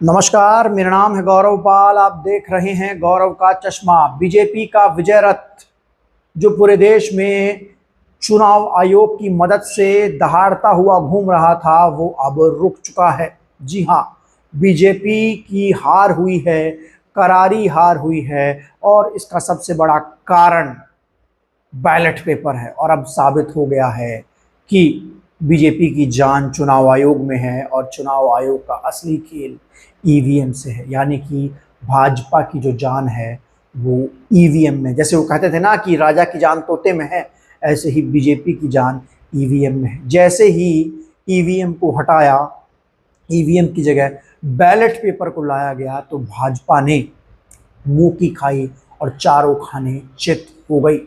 नमस्कार, मेरा नाम है गौरव पाल। आप देख रहे हैं गौरव का चश्मा। बीजेपी का विजय रथ जो पूरे देश में चुनाव आयोग की मदद से दहाड़ता हुआ घूम रहा था, वो अब रुक चुका है। जी हाँ, बीजेपी की हार हुई है, करारी हार हुई है। और इसका सबसे बड़ा कारण बैलेट पेपर है। और अब साबित हो गया है कि बीजेपी की जान चुनाव आयोग में है और चुनाव आयोग का असली खेल ईवीएम से है। यानी कि भाजपा की जो जान है वो ईवीएम में, जैसे वो कहते थे ना कि राजा की जान तोते में है, ऐसे ही बीजेपी की जान ईवीएम में है। जैसे ही ईवीएम को हटाया, ईवीएम की जगह बैलेट पेपर को लाया गया, तो भाजपा ने मुंह की खाई और चारों खाने चित हो गई।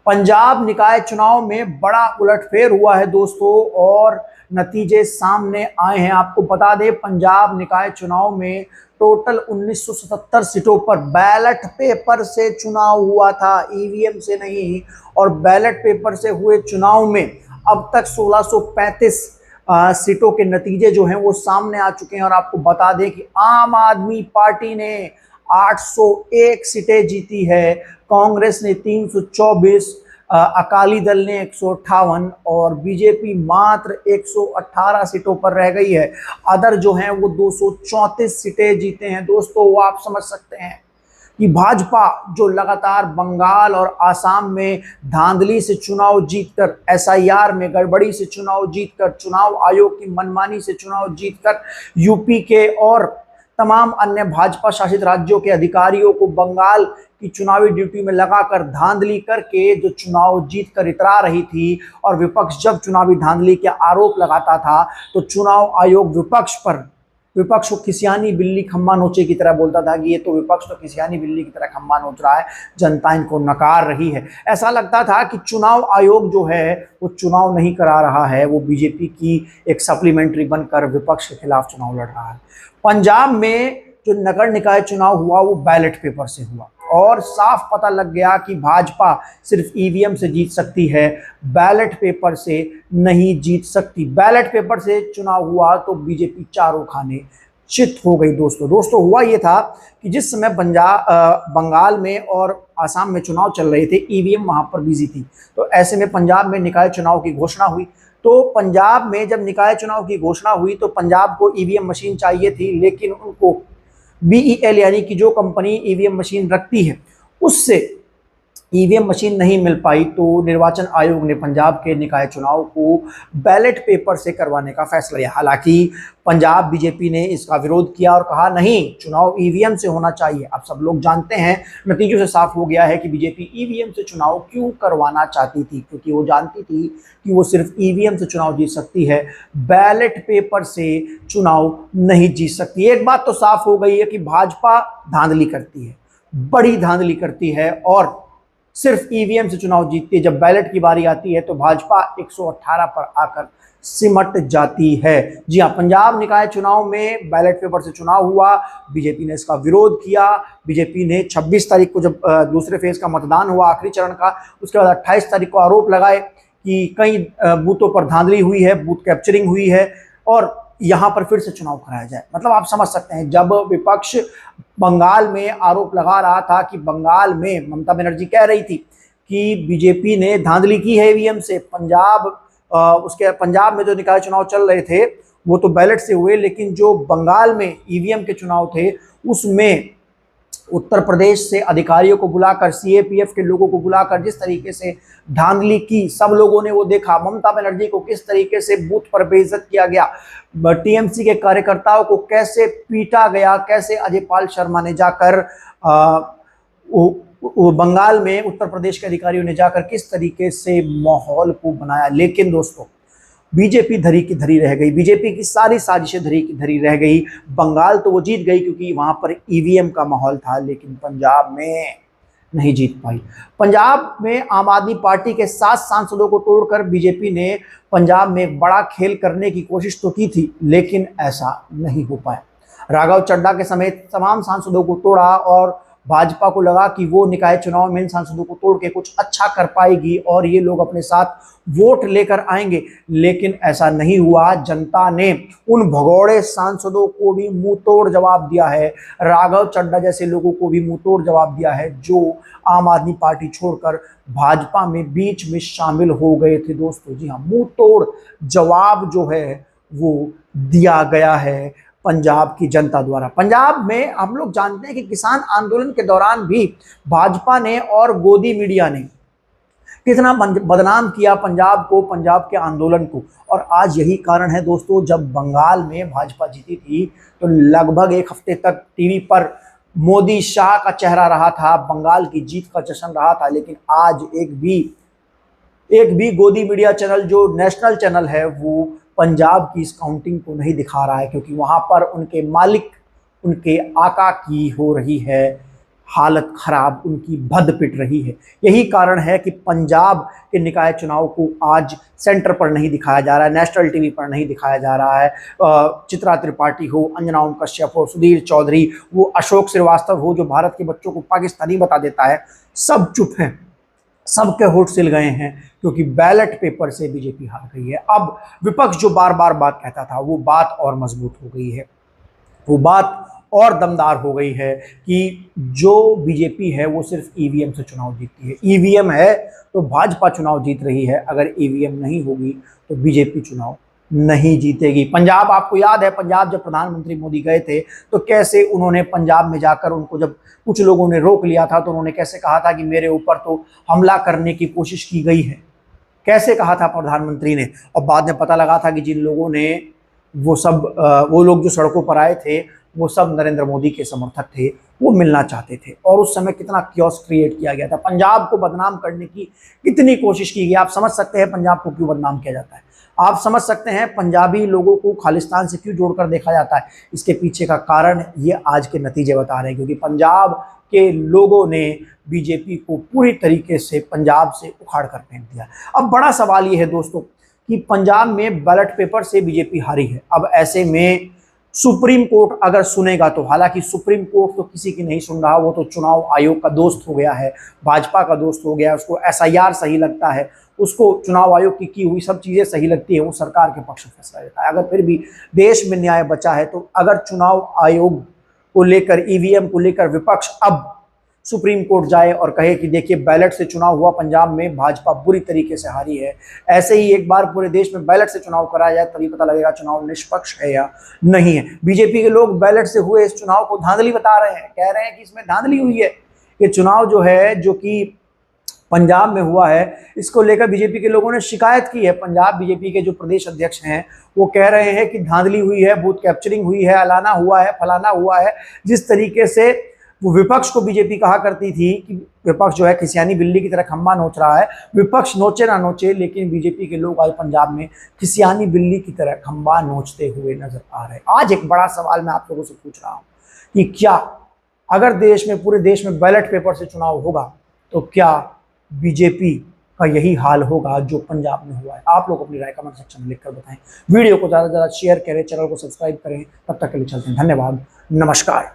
पंजाब निकाय चुनाव में बड़ा उलटफेर हुआ है दोस्तों, और नतीजे सामने आए हैं। आपको बता दें, पंजाब निकाय चुनाव में टोटल 1977 सीटों पर बैलेट पेपर से चुनाव हुआ था, ईवीएम से नहीं। और बैलेट पेपर से हुए चुनाव में अब तक 1635 सीटों के नतीजे जो हैं वो सामने आ चुके हैं। और आपको बता दें कि आम आदमी पार्टी ने 801 सीटें जीती है, कांग्रेस ने 324, अकाली दल ने 158 और बीजेपी मात्र 118 सीटों पर रह गई है। अदर जो हैं वो 234 सीटें जीते हैं। दोस्तों, वो आप समझ सकते हैं कि भाजपा जो लगातार बंगाल और आसाम में धांधली से चुनाव जीतकर, एसआईआर में गड़बड़ी से चुनाव जीतकर, चुनाव आयोग की मनमानी से चुनाव जीतकर यूपी के और तमाम अन्य भाजपा शासित राज्यों के अधिकारियों को बंगाल की चुनावी ड्यूटी में लगाकर धांधली करके जो चुनाव जीत कर इतरा रही थी। और विपक्ष जब चुनावी धांधली के आरोप लगाता था तो चुनाव आयोग विपक्ष को खिसियानी बिल्ली खम्मा नोचे की तरह बोलता था कि ये तो विपक्ष तो खिसियानी बिल्ली की तरह खम्मा नोच रहा है, जनता इनको नकार रही है। ऐसा लगता था कि चुनाव आयोग जो है वो चुनाव नहीं करा रहा है, वो बीजेपी की एक सप्लीमेंट्री बनकर विपक्ष के खिलाफ चुनाव लड़ रहा है। पंजाब में जो नगर निकाय चुनाव हुआ वो बैलेट पेपर से हुआ, और साफ पता लग गया कि भाजपा सिर्फ ईवीएम से जीत सकती है, बैलेट पेपर से नहीं जीत सकती। बैलेट पेपर से चुनाव हुआ तो बीजेपी चारों खाने चित हो गई। दोस्तों हुआ ये था कि जिस समय बंगाल में और आसाम में चुनाव चल रहे थे, ईवीएम वहां पर बिजी थी। तो ऐसे में पंजाब में निकाय चुनाव की घोषणा हुई। तो पंजाब में जब निकाय चुनाव की घोषणा हुई तो पंजाब को ईवीएम मशीन चाहिए थी, लेकिन उनको बीईएल यानी कि जो कंपनी ईवीएम मशीन रखती है उससे ईवीएम मशीन नहीं मिल पाई। तो निर्वाचन आयोग ने पंजाब के निकाय चुनाव को बैलेट पेपर से करवाने का फैसला लिया। हालांकि पंजाब बीजेपी ने इसका विरोध किया और कहा नहीं, चुनाव ईवीएम से होना चाहिए। अब सब लोग जानते हैं, नतीजों से साफ हो गया है कि बीजेपी ईवीएम से चुनाव क्यों करवाना चाहती थी, क्योंकि वो जानती थी कि वो सिर्फ ईवीएम से चुनाव जीत सकती है, बैलेट पेपर से चुनाव नहीं जीत सकती। एक बात तो साफ हो गई है कि भाजपा धांधली करती है, बड़ी धांधली करती है और सिर्फ ईवीएम से चुनाव जीतती है। जब बैलेट की बारी आती है तो भाजपा 118 पर आकर सिमट जाती है। जी हां, पंजाब निकाय चुनाव में बैलेट पेपर से चुनाव हुआ, बीजेपी ने इसका विरोध किया। बीजेपी ने 26 तारीख को जब दूसरे फेज का मतदान हुआ, आखिरी चरण का, उसके बाद 28 तारीख को आरोप लगाए कि कई बूथों पर धांधली हुई है, बूथ कैप्चरिंग हुई है और यहां पर फिर से चुनाव कराया जाए। मतलब आप समझ सकते हैं, जब विपक्ष बंगाल में आरोप लगा रहा था कि बंगाल में ममता बनर्जी कह रही थी कि बीजेपी ने धांधली की है ईवीएम से, पंजाब में जो निकाय चुनाव चल रहे थे वो तो बैलेट से हुए, लेकिन जो बंगाल में ईवीएम के चुनाव थे उसमें उत्तर प्रदेश से अधिकारियों को बुलाकर, सीएपीएफ के लोगों को बुलाकर जिस तरीके से धांधली की, सब लोगों ने वो देखा। ममता बनर्जी को किस तरीके से बूथ पर बेइज्जत किया गया, टीएमसी के कार्यकर्ताओं को कैसे पीटा गया, कैसे अजय पाल शर्मा ने जाकर वो बंगाल में उत्तर प्रदेश के अधिकारियों ने जाकर किस तरीके से माहौल को बनाया। लेकिन दोस्तों, बीजेपी धरी की धरी रह गई, बीजेपी की सारी साजिशें धरी की धरी रह गई। बंगाल तो वो जीत गई क्योंकि वहां पर ईवीएम का माहौल था, लेकिन पंजाब में नहीं जीत पाई। पंजाब में आम आदमी पार्टी के 7 सांसदों को तोड़कर बीजेपी ने पंजाब में एक बड़ा खेल करने की कोशिश तो की थी, लेकिन ऐसा नहीं हो पाया। राघव चड्ढा के समेत तमाम सांसदों को तोड़ा और भाजपा को लगा कि वो निकाय चुनाव में इन सांसदों को तोड़ के कुछ अच्छा कर पाएगी और ये लोग अपने साथ वोट लेकर आएंगे, लेकिन ऐसा नहीं हुआ। जनता ने उन भगोड़े सांसदों को भी मुंह तोड़ जवाब दिया है, राघव चड्ढा जैसे लोगों को भी मुंह तोड़ जवाब दिया है, जो आम आदमी पार्टी छोड़कर भाजपा में बीच में शामिल हो गए थे। दोस्तों जी हाँ, मुंह तोड़ जवाब जो है वो दिया गया है पंजाब की जनता द्वारा। पंजाब में हम लोग जानते हैं कि किसान आंदोलन के दौरान भी भाजपा ने और गोदी मीडिया ने कितना बदनाम किया पंजाब को, पंजाब के आंदोलन को। और आज यही कारण है दोस्तों, जब बंगाल में भाजपा जीती थी तो लगभग एक हफ्ते तक टीवी पर मोदी शाह का चेहरा रहा था, बंगाल की जीत का जश्न रहा था। लेकिन आज एक भी गोदी मीडिया चैनल जो नेशनल चैनल है वो पंजाब की इस काउंटिंग को नहीं दिखा रहा है, क्योंकि वहां पर उनके मालिक, उनके आका की हो रही है हालत खराब, उनकी भद पिट रही है। यही कारण है कि पंजाब के निकाय चुनाव को आज सेंटर पर नहीं दिखाया जा रहा है, नेशनल टीवी पर नहीं दिखाया जा रहा है। चित्रा त्रिपाठी हो, अंजना ओम कश्यप हो, सुधीर चौधरी, वो अशोक श्रीवास्तव हो जो भारत के बच्चों को पाकिस्तानी बता देता है, सब चुप हैं, सबके होठ सिल गए हैं, क्योंकि बैलेट पेपर से बीजेपी हार गई है। अब विपक्ष जो बार बार बात कहता था वो बात और मजबूत हो गई है, वो बात और दमदार हो गई है कि जो बीजेपी है वो सिर्फ ईवीएम से चुनाव जीतती है। ईवीएम है तो भाजपा चुनाव जीत रही है, अगर ईवीएम नहीं होगी तो बीजेपी चुनाव नहीं जीतेगी। पंजाब, आपको याद है पंजाब जब प्रधानमंत्री मोदी गए थे तो कैसे उन्होंने पंजाब में जाकर, उनको जब कुछ लोगों ने रोक लिया था तो उन्होंने कैसे कहा था कि मेरे ऊपर तो हमला करने की कोशिश की गई है, कैसे कहा था प्रधानमंत्री ने। और बाद में पता लगा था कि जिन लोगों ने वो लोग जो सड़कों पर आए थे वो सब नरेंद्र मोदी के समर्थक थे, वो मिलना चाहते थे। और उस समय कितना क्योस क्रिएट किया गया था, पंजाब को बदनाम करने की कितनी कोशिश की गई। आप समझ सकते हैं पंजाब को क्यों बदनाम किया जाता है, आप समझ सकते हैं पंजाबी लोगों को खालिस्तान से क्यों जोड़कर देखा जाता है। इसके पीछे का कारण ये आज के नतीजे बता रहे हैं, क्योंकि पंजाब के लोगों ने बीजेपी को पूरी तरीके से पंजाब से उखाड़ कर फेंक दिया। अब बड़ा सवाल ये है दोस्तों कि पंजाब में बैलेट पेपर से बीजेपी हारी है। अब ऐसे में सुप्रीम कोर्ट अगर सुनेगा तो, हालांकि सुप्रीम कोर्ट तो किसी की नहीं सुन रहा, वो तो चुनाव आयोग का दोस्त हो गया है, भाजपा का दोस्त हो गया है, उसको एसआईआर सही लगता है, उसको चुनाव आयोग की हुई सब चीज़ें सही लगती है, वो सरकार के पक्ष में फैसला लेता है। अगर फिर भी देश में न्याय बचा है तो अगर चुनाव आयोग को लेकर, ईवीएम को लेकर विपक्ष अब सुप्रीम कोर्ट जाए और कहे कि देखिए बैलेट से चुनाव हुआ, पंजाब में भाजपा बुरी तरीके से हारी है, ऐसे ही एक बार पूरे देश में बैलेट से चुनाव कराया जाए तभी पता लगेगा चुनाव निष्पक्ष है या नहीं है। बीजेपी के लोग बैलेट से हुए इस चुनाव को धांधली बता रहे हैं, कह रहे हैं कि इसमें धांधली हुई है। ये चुनाव जो है, जो कि पंजाब में हुआ है, इसको लेकर बीजेपी के लोगों ने शिकायत की है। पंजाब बीजेपी के जो प्रदेश अध्यक्ष हैं वो कह रहे हैं कि धांधली हुई है, बूथ कैप्चरिंग हुई है, अलाना हुआ है, फलाना हुआ है। जिस तरीके से वो विपक्ष को बीजेपी कहा करती थी कि विपक्ष जो है खिसियानी बिल्ली की तरह खंबा नोच रहा है, विपक्ष नोचे ना नोचे, लेकिन बीजेपी के लोग आज पंजाब में खिसियानी बिल्ली की तरह खंबा नोचते हुए नजर आ रहे हैं। आज एक बड़ा सवाल मैं आप लोगों से पूछ रहा हूं कि क्या अगर देश में, पूरे देश में बैलेट पेपर से चुनाव होगा तो क्या बीजेपी का यही हाल होगा जो पंजाब में हुआ है? आप लोग अपनी राय कमेंट सेक्शन में लिखकर बताएं। वीडियो को ज़्यादा से ज़्यादा शेयर करें, चैनल को सब्सक्राइब करें। तब तक के लिए चलते हैं, धन्यवाद, नमस्कार।